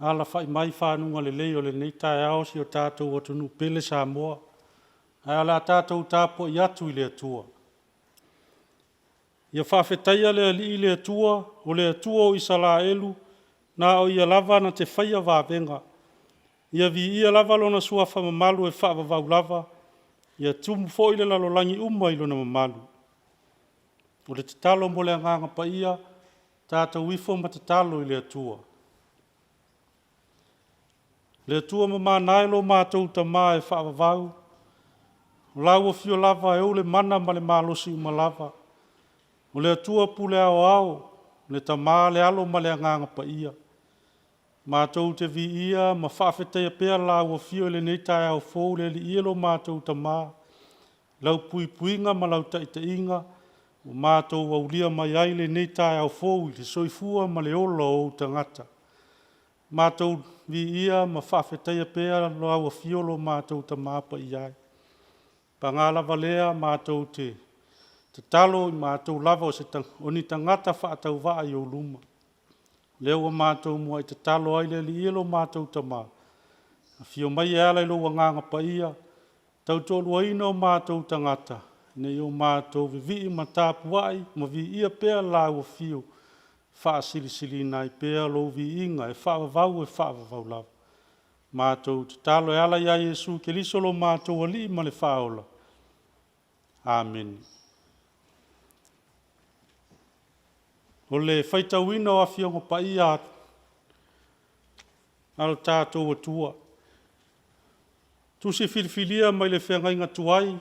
Ala fai mai whanunga le leo le nei Taeao si o tātou atunu pele Samoa. Ai ala tātou tāpo i atu i le atua. Ia whawhetaia le ali i le atua, o le atua o Israelu, na o ia lava na te whaia wāwenga. Ia vi ia lava lona sua whamamalu e whaavavau lava, ia tumu fo i le lalolangi uma i lona mamalu. O le tatalo mo le anganga pa ia, tātou wifo ma tatalo i le atua. Le atua ma naelo mātou tamā e whaavavau, o lau o fio lava e o le mana ma le malosi uma lava, o le atua pule ao ao, le tamā le alo ma le anganga pa ia. Mātou te vi ia, ma whaafetea pēr lau o fio le nei Taeao fōu le li ielo mātou tamā, lau pui puinga ma lau taitainga, o mātou au lia mai ai le nei Taeao fōu i le soifua ma le olo o tangata. Mātou vi ia ma whawheteia pēra lau a fiolo mātou ta māpa i ai. Pa ngā lava lea mātou te talo i mātou lava o ni tangata whaatau waa i o luma. Leo a mātou mua i te talo ai le li ielo mātou ta mā. A fio mai e ala i lo nganga pa ia, tau tolu aina o mātou tangata. Nei o mātou vi i ma Tapuaiga, ma vi ia pēra lau a fio. Wha sili nai pēr lo vi inga e whaavavau lava. Mātou te talo e ala ia Jesu ke lisolo mātou ali ma le whaola. Amen. O le whaitauina o awhiongo pa ia alo tātou atua. Tusi filifilia mai le whengainga tuai,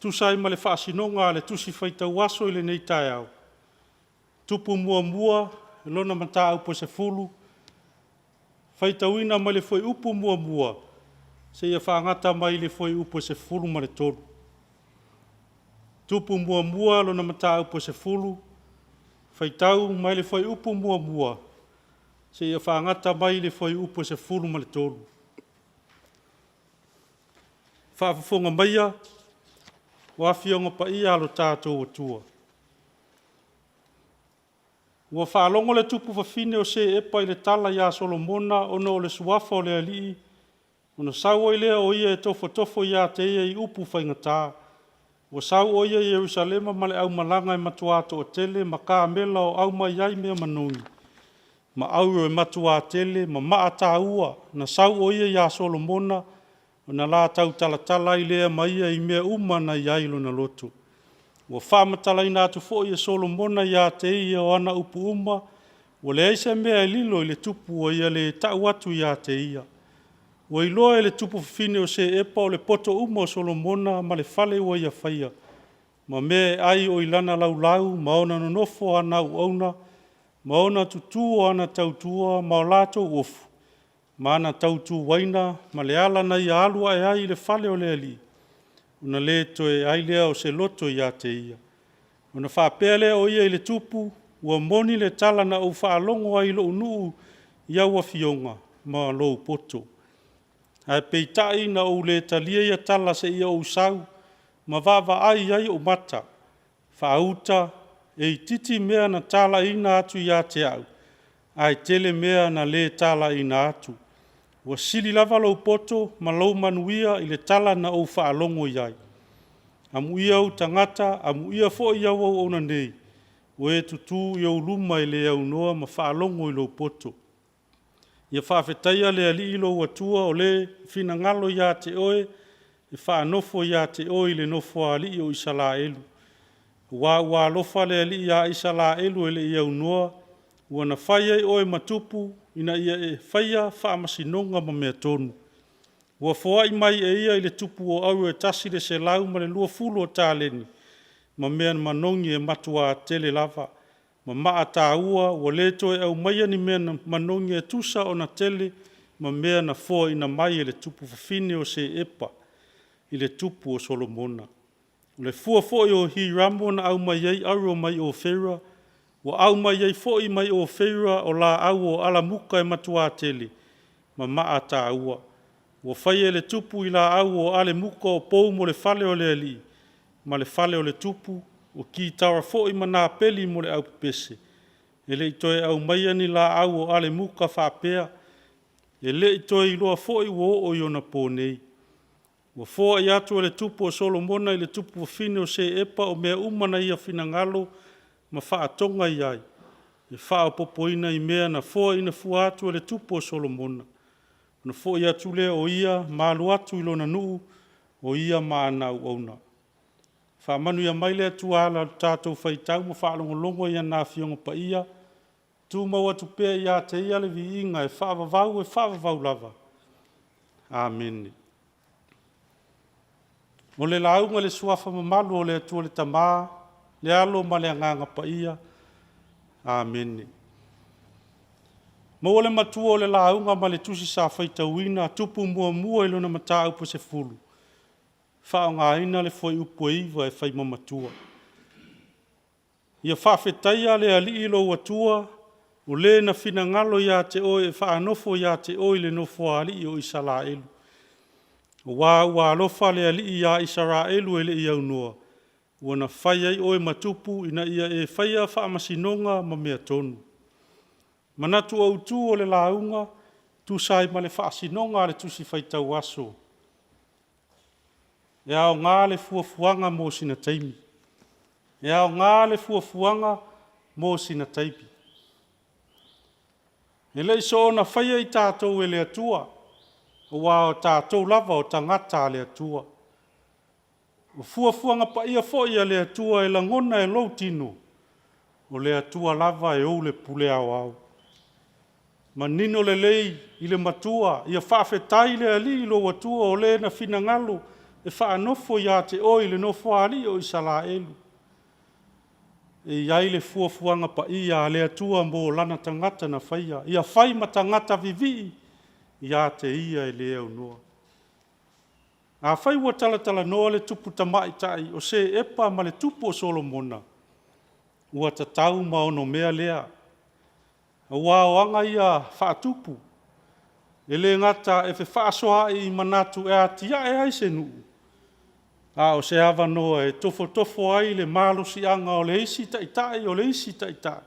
tusai ma le whaasinonga le tusi whaitau aso i le nei Taeao. Tupu mua, lona mata upo se fulu. Whaitauina mai le foi upu mua, se ia whaangata mai le foi upo se fulu ma le tolu. Tupu mua, lona mata upo se fulu. Whaitau mai le foi upu mua, se ia whaangata mai le foi upo se fulu ma le tolu. Whaafafonga maia, wafionga pa ia alo tātou atua. Ua whaalongo le tupu whawhine o se epa i le tala ia Solomona ono o le suafa o le alii. Ona sau o lea o ia e tofo ia te ia i upu whaingatā. Ua sau o ia i Jerusalema ma le au malanga e matuato o tele ma ka mela o au mai ai mea manoni. Ma au e matua tele ma maata ua na sau o ia Solomona ona la tau talatala i lea mai ia i mea uma na iailo na lotu. Ua whaamatala ina atu fo ia Solomona ia te ia o ana upu uma, ua le aisa mea lilo i le tupu o ia le tau atu ia te ia. Ua iloa le tupu fine o se epa o le poto uma o Solomona ma le fale ua ia whaia. Ma mea ai o ilana lau, ma ona nonofo ana uauna, ma ona tutu o ana tautua, ma o lato uofu. Ma ana tautu waina, ma le ala na ia alua e ai le fale o le ali. Una le toe ai lea o se loto ia te ia. Una whapea lea o ia i le tupu, ua moni le tala na au whaalongo ai lo unuu ia ua fionga, ma lo poto. Ai peitai na o le talia ia tala se ia o usau, ma vava ai ai o mata. Whaauta e i titi mea na tala ina atu ia te au. Ai tele mea na le tala ina atu. Ua sili lava lo poto ma lo manuia i le tala na o whaalongo iai. Amu ia au tangata, amu ia fo ia au ona nei. Ue tutu i au luma i le au noa ma whaalongo i lo poto. Ia whaafetaia le ali i lo atua o le fina ngalo ia te oe, e whaanofo ia te oe i le nofo ali o Israelu. Ua lofa le ali ia Israelu e le i au noa, ua na whaia i oe matupu, ina ia e whaia whaamasinonga ma mea tonu. Ua foai mai e ia i le tupu o au e tasi le se lau ma le lua fulu o tāleni, ma mea manongi e matua tele lava, ma maa tāua ua le toe au maia ni mea na manongi e tusa o na tele ma mea na foa ina mai e le tupu fafine o se epa i le tupu o Solomona. O le fua fo'i o Hiramo na au mai ei auro mai o Fera, wa au mai ei fo'i mai o Fera o la au o ala muka e matua tele, ma maa tāua. Wa fai e le tupu i la au o ale muka o pou mo le fale o le ali, ma le fale o le tupu, o ki taura fo'i ma nā peli mo le au pese. E le itoe au mai ni la au o ale muka whapea, e le itoe i loa fo'i wo o iona pōnei. Wa foa i atu le tupu o Solomona i le tupu o fine o se epa o mea umana ia fina ngalo ma faa tonga i ai. E faa popoina i mea na foa ina fua atu le tupu o Solomona. Na foa i atu le o ia maalu atu ilo na nuu o ia maana uauna. Faa manu ia maile atu ala tātou whaitau mo faa longo ia nā fionga pa ia. Tu mau atu pea ia te ia le vi inga e faa vavau lava. Amen. O le launga le suafa mamalu o le atua le tamaa, le alo ma le anganga pa ia. Amen. Mo le matua o le launga ma le tusi sa whaitauina, tupu mua ilo na mata upo se fulu. Whao ngā ina le foi upo iwa e whai mamatua. Ia whawhetaia le ali ilo watua, o le na fina ngalo ia te oi e whaanofo ia te oi le nofo ali o Isalaelu. Wa alofa le ali ia Israelu e le ia unua. Wana whai ai oe matupu ina ia e whaia whaamasinonga ma mea tonu. Manatu au tu o le launga, tu sai ma le whaasinonga le tusi whaitau aso. E ao ngā le fuafuanga mō sina taimi. E ao ngā le fuafuanga mō sina taipi. E le iso na whaia i tātou e le atua. Wa o tātou lava o tangata le atua. O fuafuanga pa ia foia le atua e langona e lou tino. O le atua lava e ou le pule au. Ma nino le lei i le matua, ia whawhetai le ali i lo atua o le na fina ngalo e whaanofo ia te oi le nofo ali o Isalaelu. E iai le fuafuanga pa ia le atua mo lana tangata na whaia. Ia whai ma tangata vivi ia te ia e lea unua. A whai ua talatala noa le tupu tamai tai o se epa ma le tupu o Solomona. Ua tatau ma ono mea lea. A waoanga ia whaatupu. E le ngata e fe whaasoa i manatu e atia e aise nuu. A o se ava noa e tofo ai le malusi anga o le isi taitai o le isi taitai.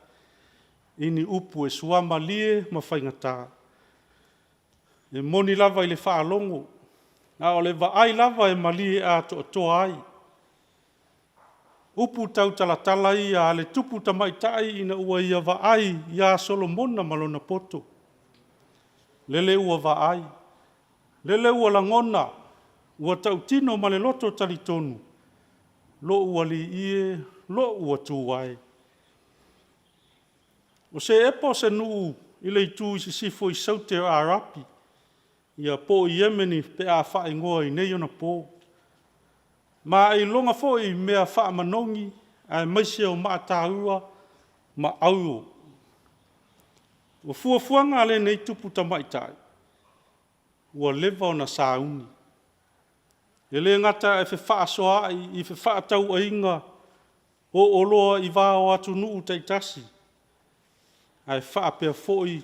Ini upu e suama lie ma whaingataa. E moni lava i le whaalongo. Na o le vaai lava e mali a toa ai. Upu tau talatala ia le tupu tamaitai ina ua ia vaai ia Solomona malona poto. Lele ua vaai. Lele ua langona. Ua tau tino ma le loto talitonu. Lo ua li ie, lo ua tuwai. O se epo se nuu ile i tu i sifo i saute o Arapi. Ia po i Yemeni pe a wha ingoa i nei ona po. Ma i longa fo i mea wha manongi, a maise o maa tāua, ma au. O fuafuanga ale nei tupu tamaitai. Ua leva o na sauni. E le ngata e fe wha soa i fe wha tau a inga o oloa i vāo atu nuu teitasi. Ai wha pia fo i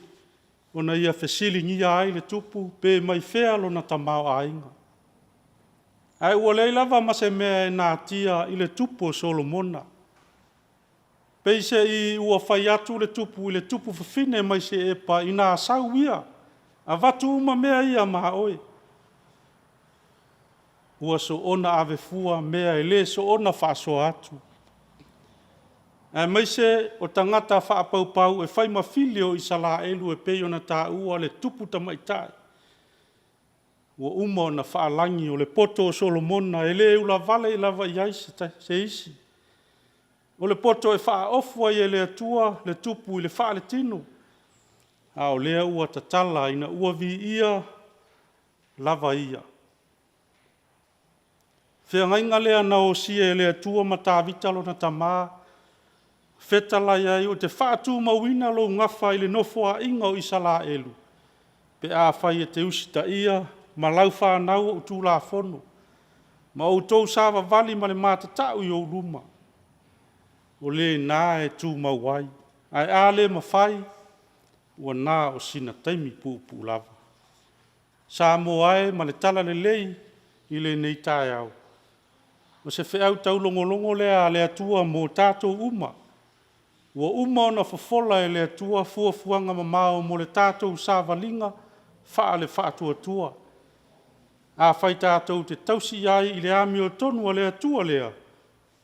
ona ia fesili ngia ai le tupu, pe mai fea lo na tamau a inga. Ai ua leilava ma se mea e nā tia i le tupu o Solomona. Peise i ua whai atu le tupu fafine mai se epa i nā sau ia. A watu uma mea ia maha oe. Ua so ona ave fua mea e le so ona whaasoa atu. E maise o tangata whaapaupau e whai mawhili o Isalaelu e pei ona tā ua le tupu tamaitai. Ua uma o na whaalangi o le poto o Solomona e le ula vale i lava i aise se isi. O le poto e whaaofua i e le atua le tupu i le wha le tino. A o lea ua tatala ina ua vi ia lava ia. Whia ngainga lea na o sia e le atua ma Tavita lo na tamaa. Fetala ia o te whaatu mawina lo ngafa i le nofo a inga o isala elu. Pe a whai e te usita ia, ma lau whanau o tū la whono. Ma o tō sāwa vali ma le mātatau i o luma. O le nā e tū mauai. Ai a le ma whai, ua nā o sina taimi pūpū lava. Samoa e ma le tala le lei i le nei Taeao. Ma se whiau tau longolongo lea le atua mō tātou uma. Ua uma ona fofola e le atua fuafuanga mamao mo le tātou sāwalinga wha le whaatuatua. A whai tātou te tausi ai i le ami o tonua le atua lea.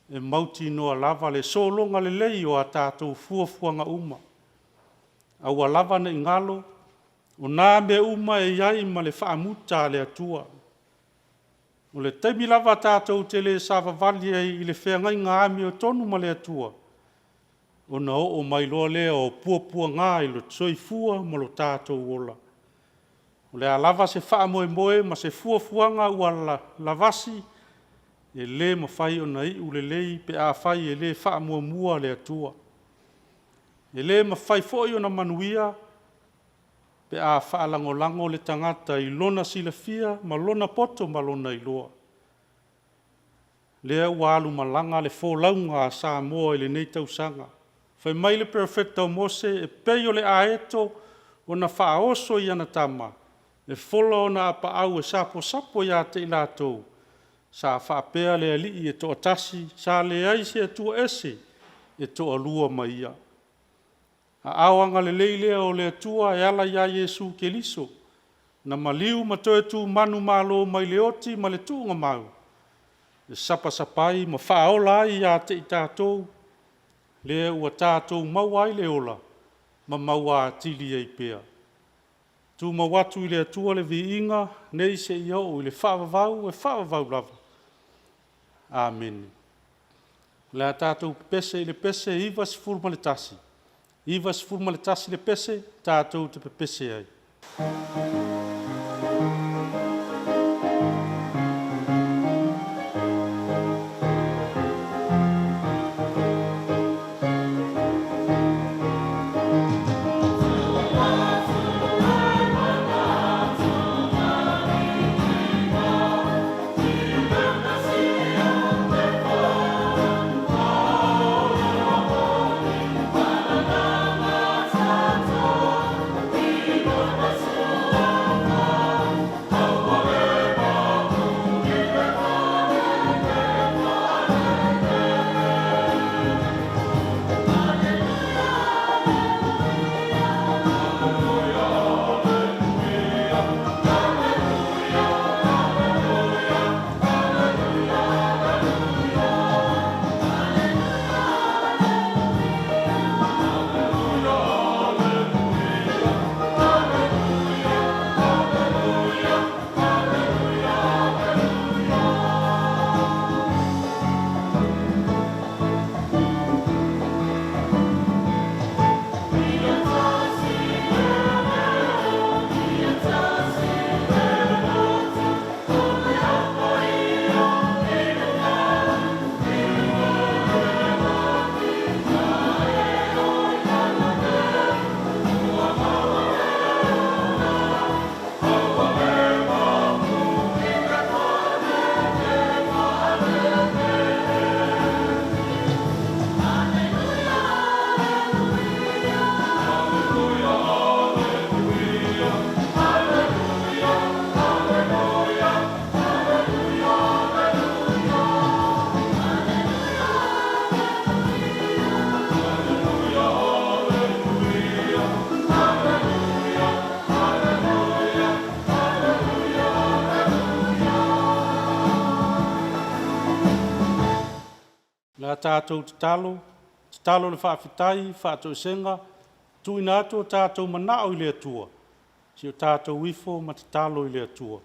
E mauti noa lava le solonga le lei o a tātou fuafuanga uma. Aua lava na ingalo, o nā me uma e iai ma le whaamuta le atua. O le teimi lava tātou te le sāwawali i le whengai ngā ami o tonu ma le atua. O na o mai loa lea o puapua ngā i lo tsoifua ma lo tātou ola. O le a lava se whaamoe moe ma se fuafuanga ua lavasi e le mawhai o na i ule lei pe a whai e le whaamua mua le atua. E le mawhai foi o na manuia pe a whaalangolango le tangata i lona silafia ma lona poto ma lona i loa. Lea ua alu malanga le fōlaunga a Samoa i le nei tausanga. Whai mai le profeta o Mose e pei o le aeto o na whaoso i ana tama. E whola o na apa au e sapo ia te ilatou. Sa whaapea le alii e toa tasi, sa le aise e tua ese e toa lua mai ia. A awanga le leilea o le atua e ala ia Yesu Keliso. Na maliu matoe tu manu malo mai le oti ma le tuunga mau. E sapai ma whaola ai ia te i tātou. Lea ua tātou mauai le ola, ma maua atili ei pea. Tu mawatu i le atua le vi inga, nei se ia o i le whaavavau e whaavavau lava. Amen. Lea tātou pese i le pese iwa sifurma le tasi. Iwa sifurma le tasi le pese, tātou te pese ai. La tātou te talo le whaafitai, whaatou senga, tui nātua tātou manao i le atua, si o tātou wifo ma te talo i le atua.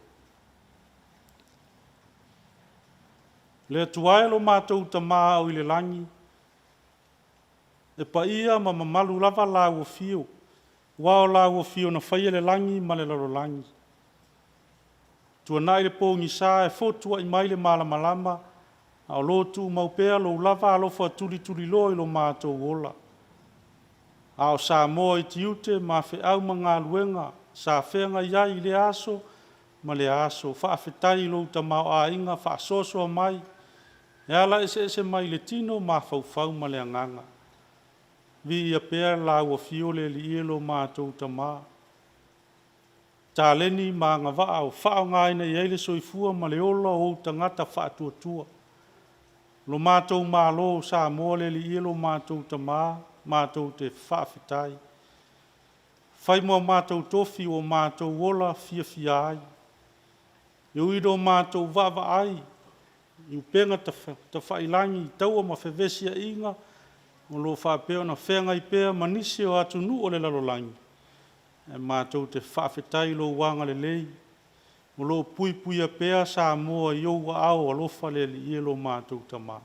Le atua e lo mātou ta māau i le langi, e pa ia ma mamalu lava la ua fio, wao la ua fio na whaia le langi ma le laro langi. Tua nai le pōngi sā e fōtua i mai le malamalama, A o lo tu mau pea lo lava alofa tuli lo i lo mātou ola. A o Samoa i tiute ma fe au mga luenga, sa whenga iai le aso, ma le aso, whaafetai lo tamau a inga, whaasoso mai, e ala ese mai le tino ma fau ma le anganga. Vi ia pea la ua fiole li ielo mātou tamaa. Tā leni ma ngā waa o whao ngaina i eile soifua ma le ola o tangata whaatua. Lo mātou mālo Samoa le li ielo mātou tamaa, mātou te whaafetai. Whai mua mātou tofi o mātou ola fia ai. Iu ido mātou wawa ai. Iu penga ta whailangi taua ma whewesia inga. O lo whapeo na whenga i pea manisi o atu nu o le lalolangi. E mātou te whaafetai lo wanga le lei. O lo pui a pea Samoa i oua au alofa le li ielo mātou tamaa.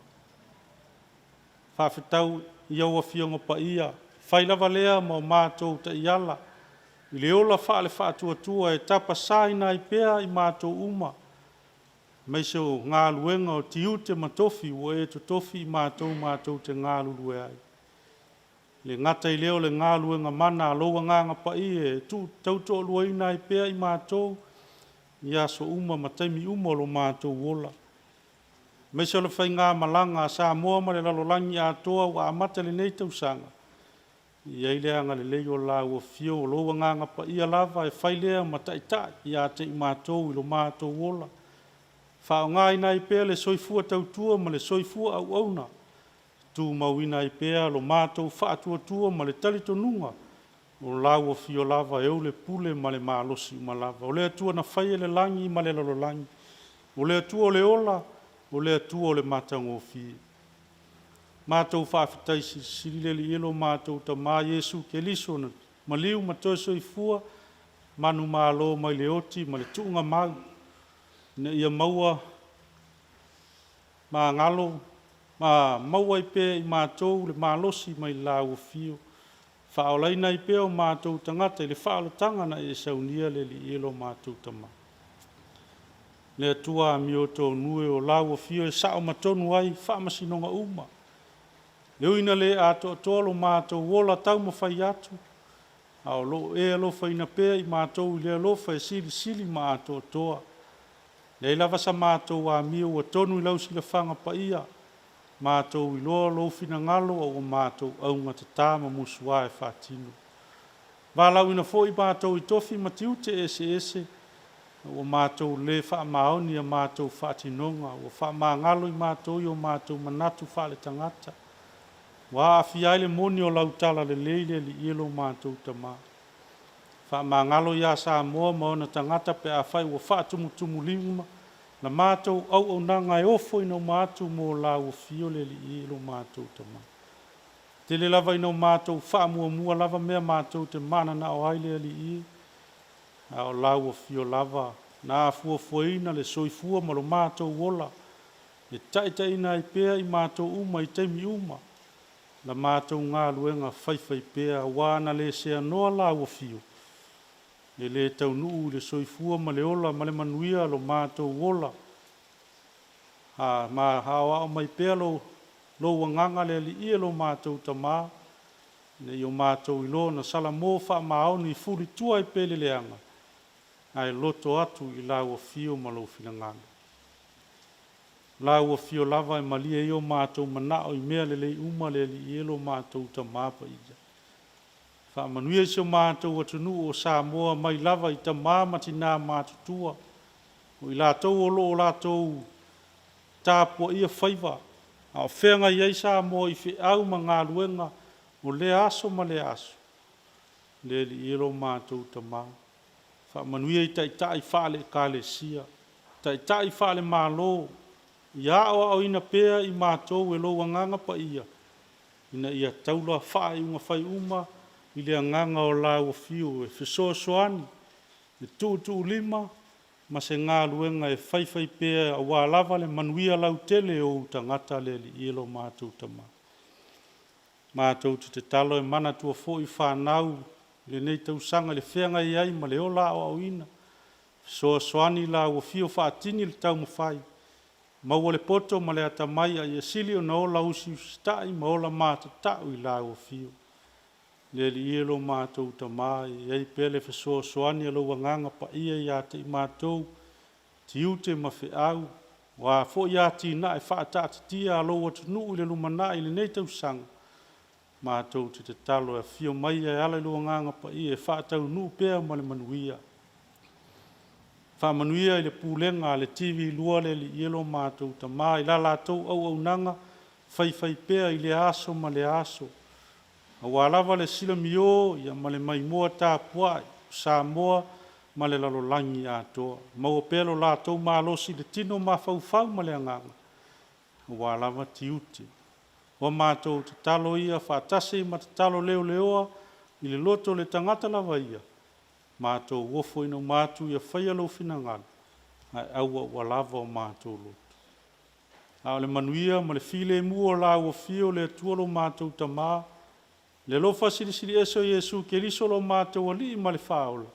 Whaafetau i aua fionga pa ia. Whailawa lea ma mātou ta iala. I le ola whaale whaatua e tapa saina i pea i mātou uma. Meise o ngā luenga o tiute matofi o e to tofi i mātou te ngā lulue ai. Le ngata i leo le ngā luenga mana loa nganga pa i e tauto luaina i pea i mātou. I aso uma mataimi uma lo mātou ola. Meise o le whai ngā malanga a Samoa ma le lalolangi a toa wa amata le nei tausanga. I eileanga le leo la ua fio o loa nganga pa ia lava e whailea mataitai i a te i mātou i lo mātou ola. Whao ngā ina i pea le soifua tautua ma le soifua au auna. Tu mauina i pea lo mātou whaatua ma le talitonunga. O la ua fio lava e o le pule ma le malosi ma lava. O le atua na whaie le langi ma le lalolangi. O le atua o le ola, o le atua o le matangofi. Mātou whaafetai sirile li ilo mātou ta mā Yesu ke liso na maliu matoe soifua, manu mālo mai le oti ma le tuunga mau. Na ia maua ma ngalo, ma maua i pē i mātou le mālosi mai la ua fio. Whaolaina i pē o mātou tangata i le whaolatanga na e saunia le li ilo mātou ta mā. Le atua a mioto nue o la ua fio e sao matonu ai whaamasinonga uma. Le uina le ato tolo mātou wola tau mawhai atu. Ao lo e alofa ina pēa i mātou i le alofa e sili ma ato toa. Le lava sa mātou a mio wa tonu i lau sila whanga pa ia. Mātou i loa lo fina ngalo o mātou au ngata tāma musua e whātino. Walau ina fo i mātou i tofi matiute ese. O mātou le wha maoni a mātou whātinonga. O wha ngalo i mātou i o mātou manatu whale tangata. Wa afiai le moni o lautala le leile li ielo mātou tamā. Wha ngalo ia Samoa ma ona tangata pe a whai wa wha tumutumu lima. Na mātou au nanga e ofo ino mātou mo la ua fio le li ielo mātou tamā. Te le lava ino mātou wha mua lava mea mātou te mana na o aile li i. A o la ua fio lava. Na fuafuaina le soifua ma lo mātou wola. Le taitaina i pēa i mātou uma i teimi uma. La mātou ngā luenga whaiwhai pēa wāna le sea noa la ua fio. Le tau nuu le soifua ma le ola ma le manuia lo mātou wola. Ma hawa o mai pēa lo wanganga le li ia lo mātou tamā. Ne i o mātou ilo na sala mō wha maoni furi tua i pēle leanga. Ai loto atu i la ua fio ma lo finanganga. La ua fio lava e malia i o mātou manao i mea lelei uma le li ielo mātou ta māpa ija. Wha manuia i seo mātou atunu o Samoa mai lava i ta māmati nā mātutua. O i lātou o lo o lātou tāpua ia whaiva. A o whenga i ei Samoa i whi au ma ngā luenga o le aso ma le aso. Le li ielo mātou ta mā. Wha manuia i tai whale kāle sia. Tai whale mālo. Ia o ina pēa i mātou e lo wanganga pa ia. Ina ia taula whae unga whai uma i le anganga o la ua fio e whisoa soani. E tu lima ma se ngā luenga e whaiwhai pēa a wā lava le manuia lau tele o tangata le li ielo mātou tama. Mātou te talo e mana tua fo i whanau le nei tausanga le whenga i ai ma le o la o ina. Whisoa soani la ua fio whaatini le tau mawhai. Maua le poto ma le atamai a ia sili o na ola usi ustai ma ola matatau I la ua fio. Le li ia lo mātou tamai, ei pele fesoa soani a lo wanganga pa ia ia te I mātou, ti ute ma fe au, wa fo ia ti na e whaatata tia a lo watu nuu le lumana I le nei tau sang. Mātou te talo e fio mai e ala I lo wanganga pa ia e whaatau nuu pēr ma le manuia. Whamanuia I le pūlenga le TV lua le li ielo mātou tamai, la lātou au nanga, whai pēr I le aso ma le aso. A wālawa le sila mio, ia ma le mai moa Tapuaiga, Samoa, ma le lalolangi atoa. Maua pelo lātou mālosi le tino mawhauwhau ma le anganga. A wālawa tiute. Wa mātou te talo ia, whātase ma te talo leo leoa, I le loto le tangata lawa ia. Mātou wofo ina mātou ia whaia lo finangana. Ai aua wālawa o mātou loto. A le manuia, ma le file mua la ua fio le tuolo mātou tamaa, le lofa siri eso Yesu ke riso lo mātou ali ma le whaola.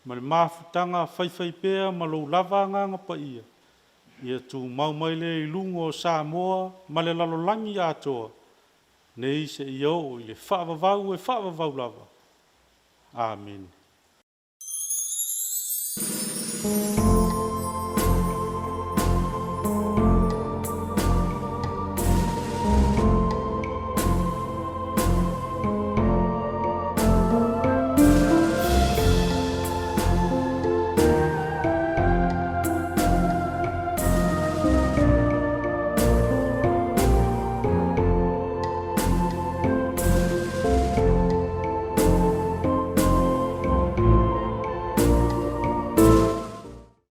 Ma le mafutanga whai pēr ma lo lava nganga pa ia. Ia tu mau mai le I lungo o Samoa ma le lalolangi atoa. Nei se iau I le whaavavau e whaavavau lava. Amen.